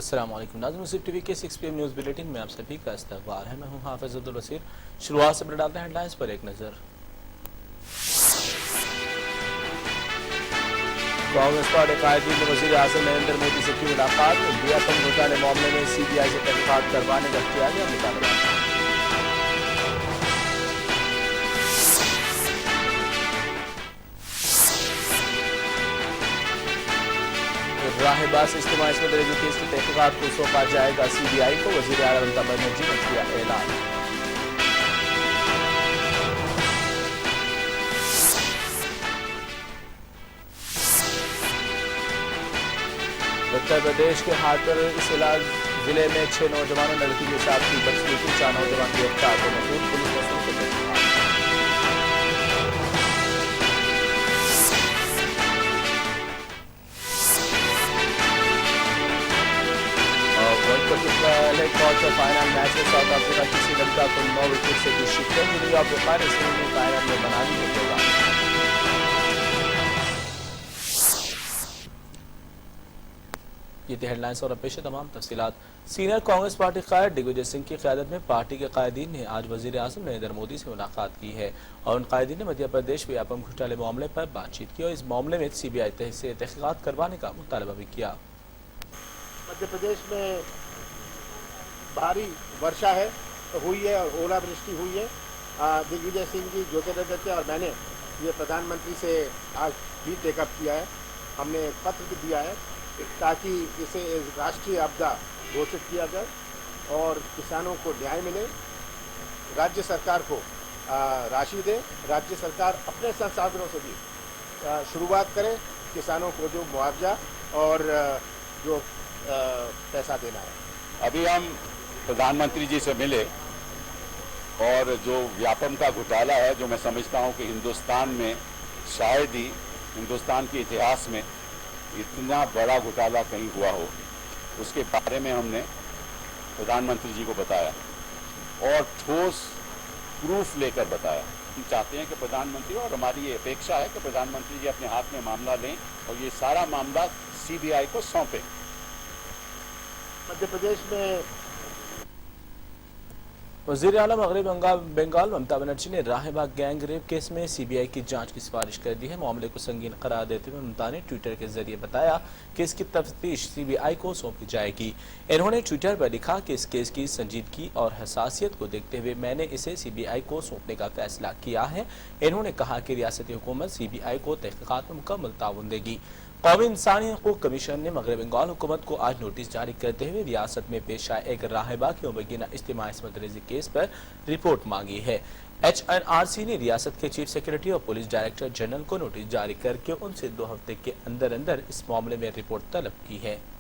अस्सलाम वालेकुम नाज़रीन, मुसीब टीवी के 6 PM न्यूज़ बुलेटिन में आप सभी का इस्तकबाल है। मैं हूं हाफिज अब्दुल वसीर। शुरुआत से डालते हैं हेडलाइंस पर एक नज़र। कांग्रेस पार्टी कायदीन ने वज़ीर आज़म नरेंद्र मोदी से की मुलाकात। व्यापम घोटाले मामले में CBI से तहकीकात करवाने का किया गया मुतालबा। राहबास इज्तिमा इसमें दर्ज केस की तहकीकात को सौंपा जाएगा CBI को। वज़ीर आला ममता बनर्जी ने किया ऐलान। उत्तर प्रदेश के हाथरस जिले में 6 नौजवानों ने लड़की के साथ की बदसलूकी। 4 नौजवान गिरफ्तार। पुलिस ने सुन के पहले क्वार्टर फाइनल मैच में साउथ अफ्रीका की श्रीलंका को 9 विकेट से दी शिकस्त। दुनिया अफ्रीका ने सेमीफाइनल में बना ली है। ये थी हेडलाइंस और अब पेश तमाम तफसीलात। सीनियर कांग्रेस पार्टी कायद दिग्विजय सिंह की क़यादत में पार्टी के कायदीन ने आज वज़ीर आज़म नरेंद्र मोदी से मुलाकात की है और उन कायदीन ने मध्य प्रदेश व्यापम घोटाले मामले पर बातचीत की और इस मामले में CBI से तहकीकात करवाने का मुतालबा भी किया। मध्य प्रदेश में भारी वर्षा हुई है और ओलावृष्टि हुई है। दिग्विजय सिंह जी, ज्योतिरादित्य और मैंने ये प्रधानमंत्री से आज भी टेकअप किया है। हमने पत्र भी दिया है ताकि इसे राष्ट्रीय आपदा घोषित किया जाए और किसानों को न्याय मिले। राज्य सरकार को राशि दे, राज्य सरकार अपने संसाधनों से भी शुरुआत करे किसानों को जो मुआवजा और जो पैसा देना है। अभी हम प्रधानमंत्री जी से मिले और जो व्यापम का घोटाला है, जो मैं समझता हूं कि हिंदुस्तान में शायद ही हिंदुस्तान के इतिहास में इतना बड़ा घोटाला कहीं हुआ हो, उसके बारे में हमने प्रधानमंत्री जी को बताया और ठोस प्रूफ लेकर बताया। हम चाहते हैं कि प्रधानमंत्री, और हमारी ये अपेक्षा है कि प्रधानमंत्री जी अपने हाथ में मामला लें और ये सारा मामला CBI को सौंपें। मध्य प्रदेश में वज़ीर आला मगरबी बंगाल ममता बनर्जी ने राहबा गैंग रेप केस में CBI की जांच की सिफारिश कर दी है। मामले को संगीन करार देते हुए ममता ने ट्विटर के जरिए बताया कि इसकी तफ्तीश CBI को सौंपी जाएगी। इन्होंने ट्विटर पर लिखा कि इस केस की संजीदगी और हसासियत को देखते हुए मैंने इसे CBI को सौंपने का फैसला किया है। इन्होंने कहा कि रियासती हुकूमत CBI को तहकीकात में मुकम्मल ताउन देगी। कौमी इंसानी हकूक कमीशन ने मगरबी बंगाल हुकूमत को आज नोटिस जारी करते हुए रियासत में पेश आए एक राहबा के मुबैना इज्तिमा इस्मत रेज़ी केस पर रिपोर्ट मांगी है। HNRC ने रियासत के चीफ सेक्रेटरी और पुलिस डायरेक्टर जनरल को नोटिस जारी करके उनसे 2 हफ्ते के अंदर अंदर इस मामले में रिपोर्ट तलब की है।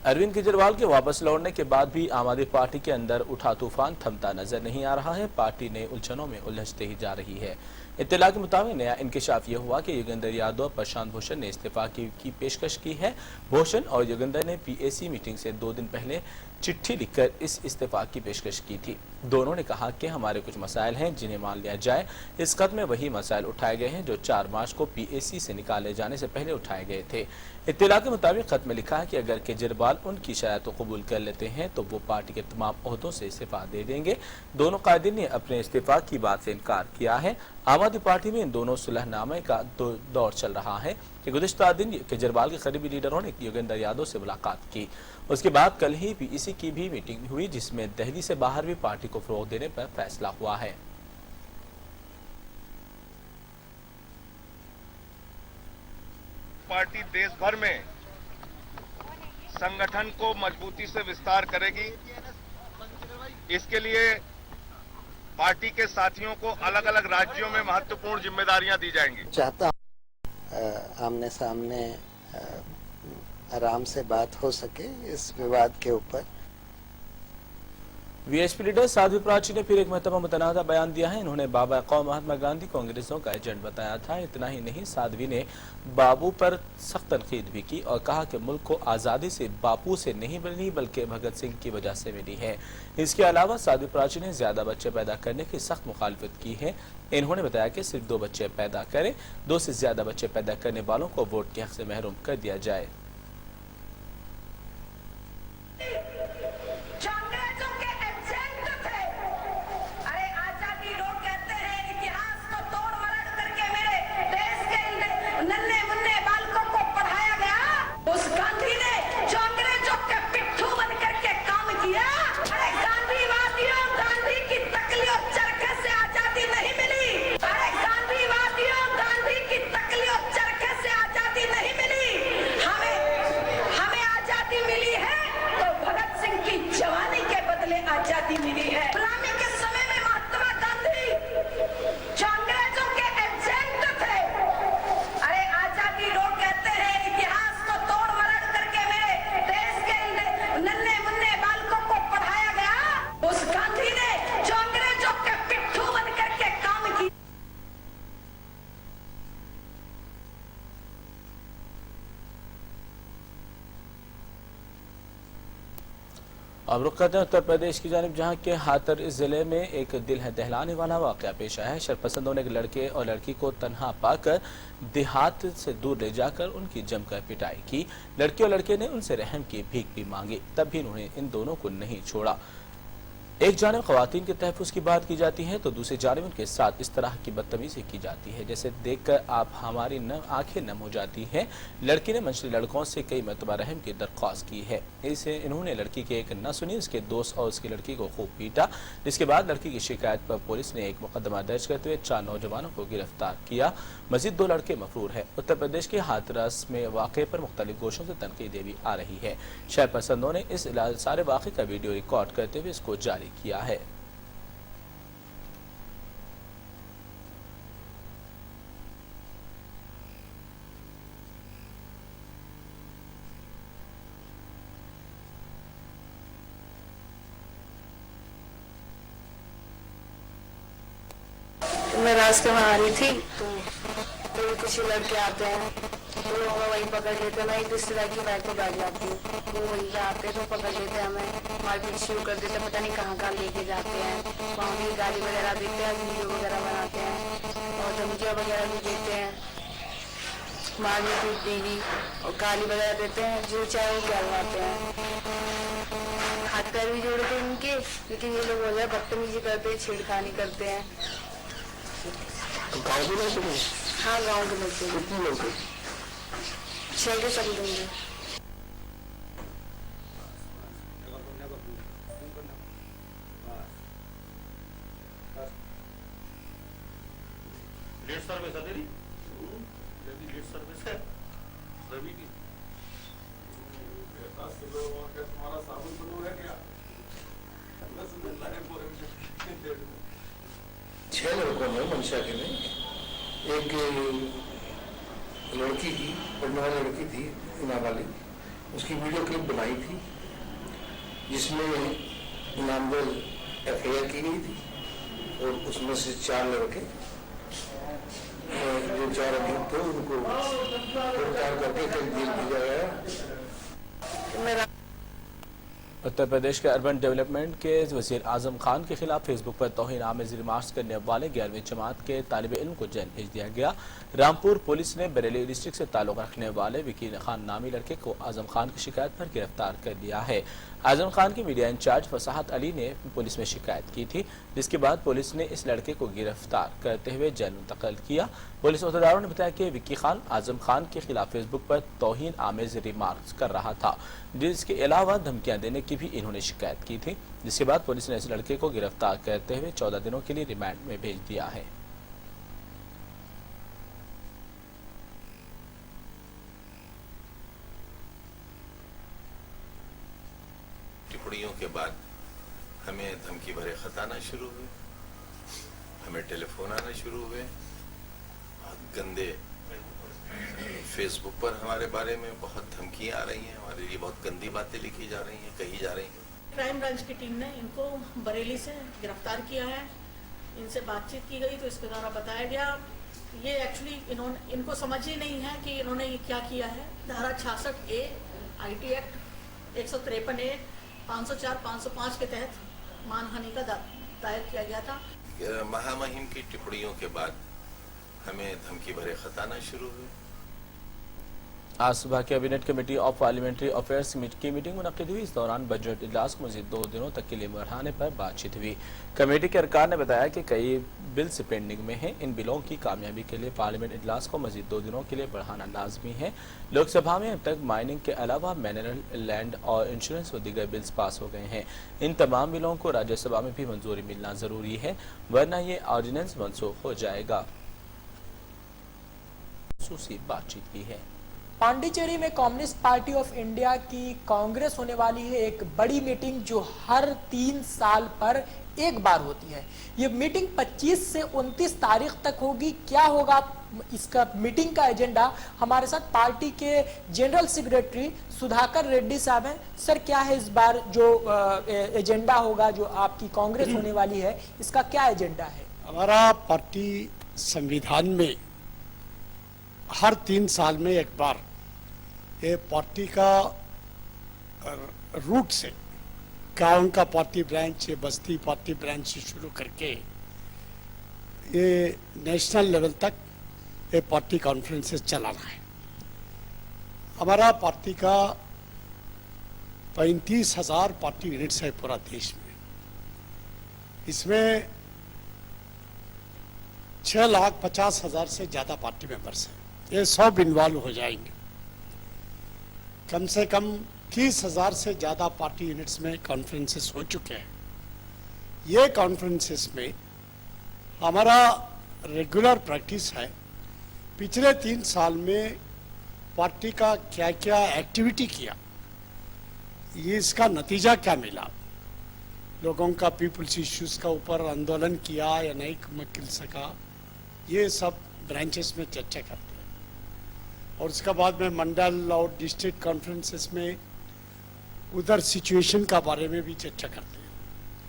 अरविंद केजरीवाल के वापस लौटने के बाद भी आम आदमी पार्टी के अंदर उठा तूफान थमता नजर नहीं आ रहा है। पार्टी नए उलझनों में उलझते ही जा रही है। इत्तला के मुताबिक नया इंकशाफ यह हुआ कि योगेंद्र यादव और प्रशांत भूषण ने इस्तीफा की पेशकश की है। भूषण और योगेंद्र ने PAC मीटिंग से 2 दिन पहले चिट्ठी लिखकर इस इस्तीफा की पेशकश की थी। दोनों ने कहा कि हमारे कुछ मसाइल हैं जिन्हें मान लिया जाए। इस खत में वही मसाइल उठाए गए हैं जो 4 मार्च को PAC से निकाले जाने से पहले उठाए गए थे। इत्तला के मुताबिक खत में लिखा है कि अगर केजरीवाल उनकी शराइत को कबूल कर लेते हैं तो वो पार्टी के तमाम ओहदों से इस्तीफा दे देंगे। दोनों कायदीन ने अपने इस्तीफा की बात से इनकार किया है। आम आदमी पार्टी में इन दोनों सुलहनामे का दौर चल रहा है कि गुज़िश्ता दिन केजरीवाल के करीबी लीडरों ने योगेंद्र यादव से मुलाकात की। उसके बाद कल ही PAC की भी मीटिंग हुई जिसमें दिल्ली से बाहर भी पार्टी को फ़रोग़ देने पर फैसला हुआ है। पार्टी देश भर में संगठन को मजबूती से विस्तार करेगी। इसके लिए पार्टी के साथियों को अलग अलग राज्यों में महत्वपूर्ण जिम्मेदारियां दी जाएंगी। चाहता हूं आमने सामने आराम से बात हो सके इस विवाद के ऊपर। वीएसपी लीडर साध्वी प्राची ने फिर एक महत्वपूर्ण मुतनाज़ा बयान दिया है। इन्होंने बाबा कौम महात्मा गांधी को अंग्रेजों का एजेंट बताया था। इतना ही नहीं, साध्वी ने बापू पर सख्त तनकीद भी की और कहा कि मुल्क को आज़ादी से बापू से नहीं मिली बल्कि भगत सिंह की वजह से मिली है। इसके अलावा साध्वी प्राची ने ज्यादा बच्चे पैदा करने की सख्त मुखालफत की है। इन्होंने बताया कि सिर्फ 2 बच्चे पैदा करें, 2 से ज्यादा बच्चे पैदा करने वालों को वोट के हक से महरूम कर दिया जाए। अब रुक करते हैं उत्तर प्रदेश की जानिब, जहां के हाथर जिले में एक दिल है दहलाने वाला वाकया पेश आया है। शरपसंदों ने एक लड़के और लड़की को तन्हा पाकर देहात से दूर ले जाकर उनकी जमकर पिटाई की। लड़की और लड़के ने उनसे रहम की भीख भी मांगी, तब भी उन्होंने इन दोनों को नहीं छोड़ा। एक जानिब ख़वातीन के तहफ़्फ़ुज़ की बात की जाती है तो दूसरी जानिब उनके साथ इस तरह की बदतमीज़ी की जाती है जैसे देखकर आप हमारी आंखें नम हो जाती हैं। लड़की ने मंशली लड़कों से कई मरतबा रहम की दरख्वास्त की है। इसे इन्होंने लड़की की एक न सुनी, उसके दोस्त और उसकी लड़की को खूब पीटा। जिसके बाद लड़की की शिकायत पर पुलिस ने एक मुकदमा दर्ज करते हुए 4 नौजवानों को गिरफ्तार किया। मजीद 2 लड़के मफरूर है। उत्तर प्रदेश के हाथरस में वाक़े पर मुख्तलिफ गोशों से तनकीदें भी आ रही है। शहरपसंदों ने इस सारे वाक़े का वीडियो रिकॉर्ड करते हुए इसको जारी किया है। मैं रास्ते में आ रही थी तो कुछ लड़के आते हैं तो लोग वहीं पकड़ लेते हैं। मैं एक रिश्तेदार की बाइक पर बैठ जाती हूँ, वो वहीं पे आते तो पकड़ लेते हैं, हमें मारपीट शुरू कर देते हैं। पता नहीं कहाँ कहाँ लेके जाते हैं, वहाँ भी गाड़ी वगैरह देते हैं, वीडियो वगैरह बनाते हैं और धमकियाँ वगैरह भी देते हैं, मारने पीट देगी और गाली वगैरह देते हैं। जो चाहे वो कहलवाते हैं, हाथ पैर भी जोड़ते हैं उनके, लेकिन ये लोग हो जाए बदतमीजी करते हैं, छेड़खानी करते हैं। गाँव के लोग? हाँ, गाँव के लोग। कितने लोग? 6 के समझेंगे। सर्विस है तेरी? लीड सर्विस है रवि की। तुम्हारा साबुन बनू है क्या? 6 लड़कों में मंशा के में एक लड़की की पढ़ने वाली लड़की थी नाबालिग, उसकी वीडियो क्लिप बनाई थी जिसमें नामजद FIR की गई थी और उसमें से 4 लड़के जो 4 अभियुक्त थे उनको गिरफ्तार करके कल जेल भेजा गया। उत्तर प्रदेश के अर्बन डेवलपमेंट के वज़ीर आज़म खान के खिलाफ फेसबुक पर तौहीन आमेज़ रिमार्क्स करने वाले 11वीं जमात के तालिब इल्म को जेल भेज दिया गया। रामपुर पुलिस ने बरेली डिस्ट्रिक्ट से ताल्लुक़ रखने वाले वकील खान नामी लड़के को आज़म खान की शिकायत पर गिरफ्तार कर लिया है। आज़म खान के मीडिया इंचार्ज फसाहत अली ने पुलिस में शिकायत की थी, जिसके बाद पुलिस ने इस लड़के को गिरफ्तार करते हुए जेल मुंतकिल किया। पुलिस अहदेदारों ने बताया कि विक्की खान आज़म खान के खिलाफ फेसबुक पर तौहीन आमेज़ रिमार्क्स कर रहा था, जिसके अलावा धमकियां देने की भी इन्होंने शिकायत की थी। जिसके बाद पुलिस ने इस लड़के को गिरफ्तार करते हुए 14 दिनों के लिए रिमांड में भेज दिया है। टिप्पणियों के बाद हमें धमकी भरे खत आना शुरू हुए, हमें टेलीफोन आना शुरू हुए, गंदे फेसबुक पर हमारे बारे में बहुत धमकियां आ रही हैं, हमारे लिए बहुत गंदी बातें लिखी जा रही हैं, कही जा रही हैं। क्राइम ब्रांच की टीम ने इनको बरेली से गिरफ्तार किया है। इनसे बातचीत की गई तो इसके द्वारा बताया गया ये एक्चुअली इनको समझ ही नहीं है कि इन्होंने ये क्या किया है। धारा 66A IT एक्ट 153A 504 505 के तहत मानहानि का दायर किया गया था। महामहिम की टिप्पणियों के बाद हमें धमकी भरे खत आना शुरू हुए। आज सुबह cabinet committee of parliamentary affairs की मीटिंग मुनक्किद हुई। इस दौरान बजट इजलास को मजीद 2 दिनों तक के लिए बढ़ाने पर बातचीत हुई। कमेटी के अरकान ने बताया कि कई बिल्स पेंडिंग में हैं। इन बिलों की कामयाबी के लिए पार्लियामेंट इजलास को मजीद 2 दिनों के लिए बढ़ाना लाजमी है। लोकसभा में अब तक माइनिंग के अलावा मिनरल, लैंड और इंश्योरेंस व दीगर बिल्स पास हो गए हैं। इन तमाम बिलों को राज्यसभा में भी मंजूरी मिलना जरूरी है, वरना ये ऑर्डिनेंस मनसूख हो जाएगा। खसूसी बातचीत की है। पांडिचेरी में कम्युनिस्ट पार्टी ऑफ इंडिया की कांग्रेस होने वाली है, एक बड़ी मीटिंग जो हर 3 साल पर एक बार होती है। ये मीटिंग 25 से 29 तारीख तक होगी। क्या होगा इसका मीटिंग का एजेंडा, हमारे साथ पार्टी के जनरल सेक्रेटरी सुधाकर रेड्डी साहब हैं। सर, क्या है इस बार जो एजेंडा होगा, जो आपकी कांग्रेस होने वाली है, इसका क्या एजेंडा है? हमारा पार्टी संविधान में हर 3 साल में एक बार ये पार्टी का रूट से गाँव का पार्टी ब्रांच, बस्ती पार्टी ब्रांच से शुरू करके ये नेशनल लेवल तक ये पार्टी कॉन्फ्रेंसेस चलाना है। हमारा पार्टी का 35,000 पार्टी यूनिट्स है पूरा देश में। इसमें 6,50,000 से ज़्यादा पार्टी मेंबर्स हैं। ये सब इन्वॉल्व हो जाएंगे। कम से कम 30,000 से ज़्यादा पार्टी यूनिट्स में कॉन्फ्रेंसेस हो चुके हैं। ये कॉन्फ्रेंसेस में हमारा रेगुलर प्रैक्टिस है पिछले 3 साल में पार्टी का क्या क्या एक्टिविटी किया, ये इसका नतीजा क्या मिला, लोगों का पीपुल्स इश्यूज का ऊपर आंदोलन किया या नहीं मिल सका, ये सब ब्रांचेस में चर्चा करते हैं। और उसके बाद में मंडल और डिस्ट्रिक्ट कॉन्फ्रेंसेस में उधर सिचुएशन का बारे में भी चर्चा करते हैं।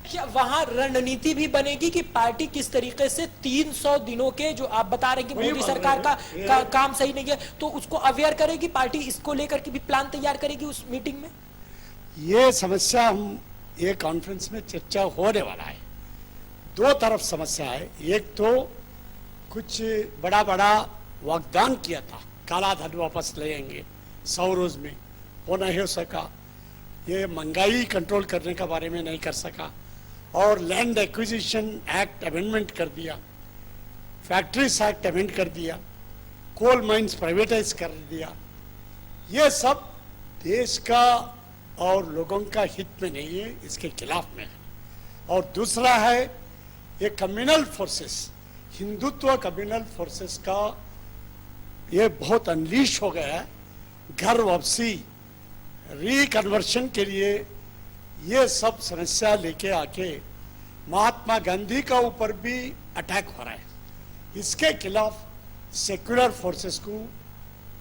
क्या वहां रणनीति भी बनेगी कि पार्टी किस तरीके से 300 दिनों के, जो आप बता रहे हैं कि मोदी सरकार का काम सही नहीं है, तो उसको अवेयर करेगी पार्टी, इसको लेकर के भी प्लान तैयार करेगी उस मीटिंग में? ये समस्या हम ये कॉन्फ्रेंस में चर्चा होने वाला है। 2 तरफ समस्या है। एक तो कुछ बड़ा बड़ा वाग्दान किया था, काला धन वापस लेंगे 100 रोज में, वो नहीं हो सका। ये महंगाई कंट्रोल करने के बारे में नहीं कर सका। और लैंड एक्विजिशन एक्ट अमेंडमेंट कर दिया, फैक्ट्रीज एक्ट अमेंड कर दिया, कोल माइंस प्राइवेटाइज कर दिया। ये सब देश का और लोगों का हित में नहीं है, इसके खिलाफ में है। और दूसरा है ये communal forces, Hindutva communal forces का ये बहुत अनलीश हो गया है। घर वापसी, रिकन्वर्शन के लिए ये सब समस्या लेके आके महात्मा गांधी का ऊपर भी अटैक हो रहा है। इसके खिलाफ सेक्युलर फोर्सेस को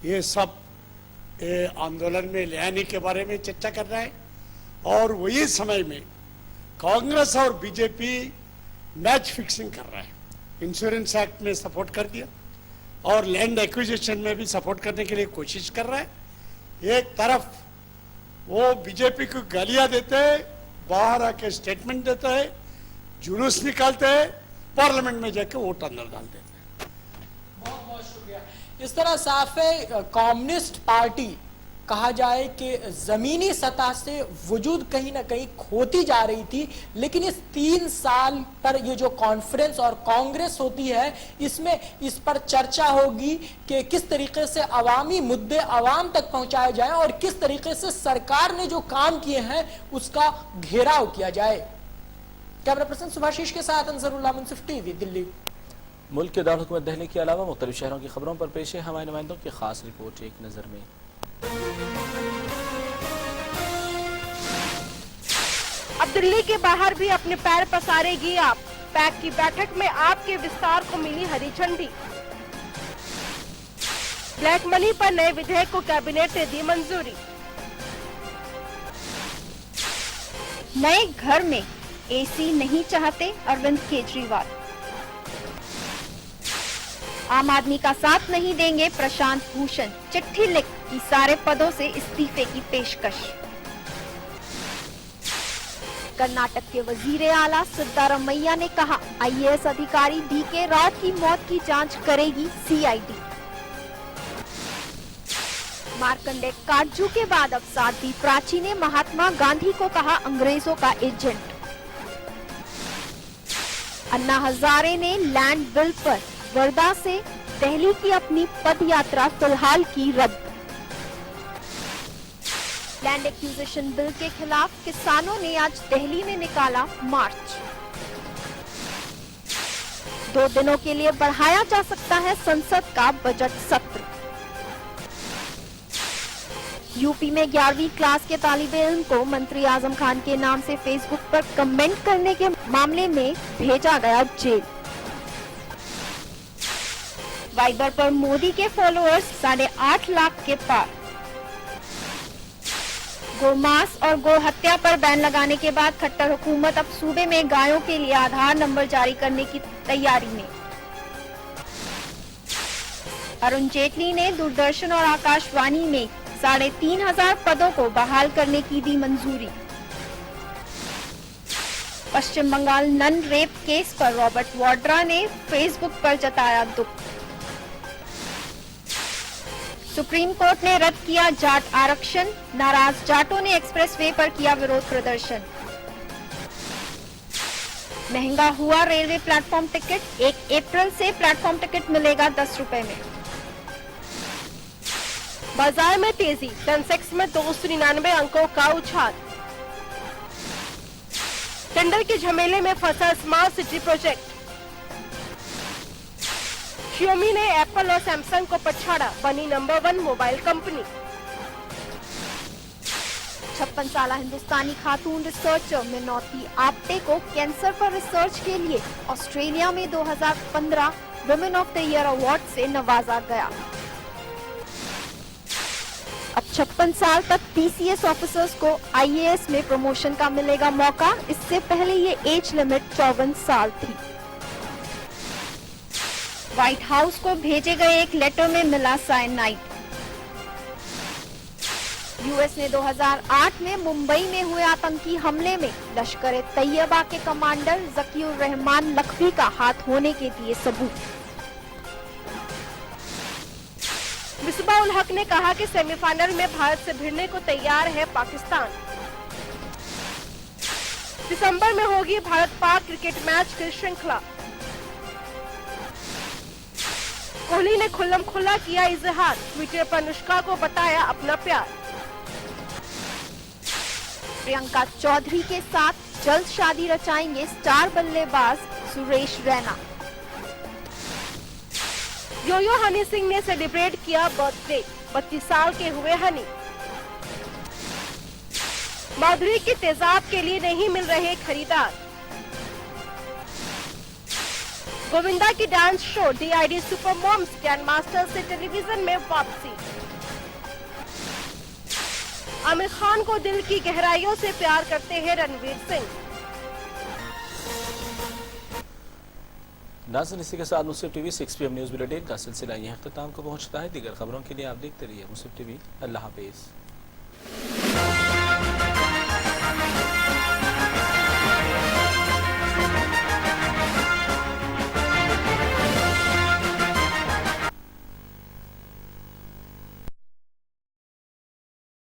ये सब आंदोलन में ले आने के बारे में चर्चा कर रहा है। और वही समय में कांग्रेस और बीजेपी मैच फिक्सिंग कर रहा है। इंश्योरेंस एक्ट में सपोर्ट कर दिया और लैंड एक्विजिशन में भी सपोर्ट करने के लिए कोशिश कर रहा है। एक तरफ वो बीजेपी को गालियां देते हैं, बाहर आके स्टेटमेंट देते हैं, जुलूस निकालते हैं, पार्लियामेंट में जाके वोट अंदर डाल देते हैं। बहुत बहुत शुक्रिया। इस तरह साफ है कम्युनिस्ट पार्टी कहा जाए कि जमीनी सतह से वजूद कहीं ना कहीं खोती जा रही थी, लेकिन इस 3 साल पर ये जो कॉन्फ्रेंस और कांग्रेस होती है, इसमें इस पर चर्चा होगी कि किस तरीके से अवामी मुद्दे अवाम तक पहुंचाए जाए और किस तरीके से सरकार ने जो काम किए हैं उसका घेराव किया जाए। कैमरा पर्सन सुभाषीष के साथ अंजरुल्लाह मुंसिफ, टीवी दिल्ली। मुल्क के दारुल हुकूमत दिल्ली के अलावा मुख्तलिफ शहरों की खबरों पर पेश है हमारे नुमाइंदों की खास रिपोर्ट एक नजर में। अब दिल्ली के बाहर भी अपने पैर पसारेगी आप। पैक की बैठक में आपके विस्तार को मिली हरी झंडी। ब्लैक मनी पर नए विधेयक को कैबिनेट ने दी मंजूरी। नए घर में एसी नहीं चाहते अरविंद केजरीवाल। आम आदमी का साथ नहीं देंगे प्रशांत भूषण, चिट्ठी लिख की सारे पदों से इस्तीफे की पेशकश। कर्नाटक के वजीर आला सिद्धारमैया ने कहा, आईएएस अधिकारी बीके राव की मौत की जांच करेगी सीआईडी। मार्कंडे काटजू के बाद अब साध्वी प्राची ने महात्मा गांधी को कहा अंग्रेजों का एजेंट। अन्ना हजारे ने लैंड बिल पर वर्धा से दिल्ली की अपनी पद यात्रा फिलहाल की रद्द। लैंड एक्विजिशन बिल के खिलाफ किसानों ने आज दिल्ली में निकाला मार्च। 2 दिनों के लिए बढ़ाया जा सकता है संसद का बजट सत्र। यूपी में 11वीं क्लास के तालिबे इल्म को मंत्री आजम खान के नाम से फेसबुक पर कमेंट करने के मामले में भेजा गया जेल। वाइबर पर मोदी के फॉलोअर्स 8.5 लाख के पार। गोमांस और गो हत्या पर बैन लगाने के बाद खट्टर हुकूमत अब सूबे में गायों के लिए आधार नंबर जारी करने की तैयारी में। अरुण जेटली ने दूरदर्शन और आकाशवाणी में 3,500 पदों को बहाल करने की दी मंजूरी। पश्चिम बंगाल नन रेप केस पर रॉबर्ट वाड्रा ने फेसबुक पर जताया दुख। सुप्रीम कोर्ट ने रद्द किया जाट आरक्षण, नाराज जाटों ने एक्सप्रेसवे पर किया विरोध प्रदर्शन। महंगा हुआ रेलवे प्लेटफॉर्म टिकट, 1 अप्रैल से प्लेटफॉर्म टिकट मिलेगा 10 रुपए में। बाजार में तेजी, सेंसेक्स में 299 अंकों का उछाल। टेंडर के झमेले में फंसा स्मार्ट सिटी प्रोजेक्ट। Xiaomi ने एप्पल और सैमसंग को पछाड़ा, बनी नंबर 1 मोबाइल कंपनी। 56 साला हिंदुस्तानी खातून रिसर्चर मिनोती आप्टे को कैंसर पर रिसर्च के लिए ऑस्ट्रेलिया में 2015 women of the year award से नवाजा गया। अब 56 साल तक पीसीएस ऑफिसर्स को आईएएस में प्रमोशन का मिलेगा मौका। इससे पहले ये एज लिमिट 54 साल थी। व्हाइट हाउस को भेजे गए एक लेटर में मिला साइनाइड। यूएस ने 2008 में मुंबई में हुए आतंकी हमले में लश्कर-ए-तैयबा के कमांडर जकीउर रहमान लखवी का हाथ होने के दिए सबूत। मिसबाह-उल हक ने कहा कि सेमीफाइनल में भारत से भिड़ने को तैयार है पाकिस्तान। दिसंबर में होगी भारत-पाक क्रिकेट मैच की श्रृंखला। कोहली ने खुल्लम खुल्ला किया इजहार, ट्विटर पर अनुष्का को बताया अपना प्यार। प्रियंका चौधरी के साथ जल्द शादी रचाएंगे स्टार बल्लेबाज सुरेश रैना। यो हनी सिंह ने सेलिब्रेट किया बर्थडे, 32 साल के हुए हनी। माधुरी के तेजाब के लिए नहीं मिल रहे खरीदार। गोविंदा की dance show DID super moms grand master से टेलीविजन में वापसी। आमिर खान को दिल की गहराइयों से प्यार करते हैं रणवीर सिंह। नाज़रीन, इसी के साथ मुस्लिम टीवी 6 PM न्यूज बुलेटिन का सिलसिला यह अख्ताम को पहुंचता है। दीगर खबरों के लिए आप देखते रहिए मुस्लिम टीवी। अल्लाह हाफिज।